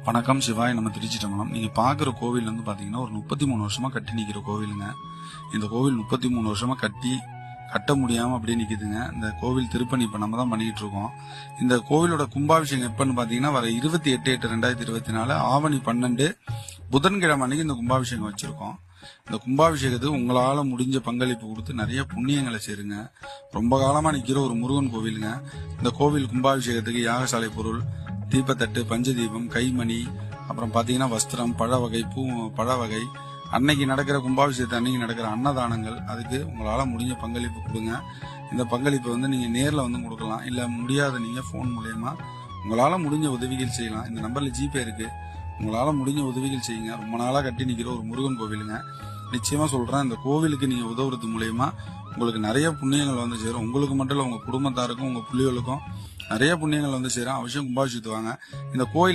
வணக்கம் சிவாய். நம்ம திருச்சி தம்பலம். நீங்க பாக்குற கோவில் வந்து பாத்தீங்கன்னா ஒரு 33 வருஷமா கட்டி நிக்கிற கோவிலுங்க. இந்த கோவில் 33 வருஷமா கட்ட முடியாம அப்படியே நிக்குதுங்க. இந்த கோவில் திருப்பணி இப்ப நம்ம தான் பண்ணிட்டு இருக்கோம். இந்த கோவிலோட கும்பாபிஷேகம் எப்பன்னு பாத்தீங்கன்னா வர 28/8/2024 ஆவணி 12 புதன்கிழமை அன்னைக்கு இந்த கும்பாபிஷேகம் வச்சிருக்கோம். இந்த கும்பாபிஷேகத்துக்கு உங்களால முடிஞ்ச பங்களிப்பு கொடுத்து நிறைய புண்ணியங்களை சேருங்க. ரொம்ப காலமா நிக்கிற ஒரு முருகன் கோவிலுங்க. இந்த கோவில் கும்பாபிஷேகத்துக்கு யாகசாலை பொருள், தீபத்தட்டு, பஞ்சதீபம், கைமணி, அப்புறம் பாத்தீங்கன்னா வஸ்திரம், பழ வகை, அன்னைக்கு நடக்கிற கும்பாபிஷேகத்தை அன்னைக்கு நடக்கிற அன்னதானங்கள், அதுக்கு உங்களால முடிஞ்ச பங்களிப்பு கொடுங்க. இந்த பங்களிப்பை வந்து நீங்க நேர்ல வந்து கொடுக்கலாம், இல்ல முடியாத நீங்க போன் மூலமா உங்களால முடிஞ்ச உதவிகள் செய்யலாம். இந்த நம்பர்ல ஜிபே இருக்கு. உங்களால முடிஞ்ச உதவிகள் செய்யுங்க. ரொம்ப நாளா கட்டி நிக்கிற ஒரு முருகன் கோவிலுங்க. நிச்சயமா சொல்றேன், இந்த கோவிலுக்கு நீங்க உதவுறது மூலயமா உங்களுக்கு நிறைய புண்ணியங்கள் வந்து சேரும். உங்களுக்கு மட்டும் இல்ல, உங்க குடும்பத்தாருக்கும் உங்க பிள்ளைகளுக்கும் நிறைய புண்ணியங்கள் வந்து சேரும். அவசியம் கும்பாபிஷேகத்துக்கு வாங்க. இந்த கோயில்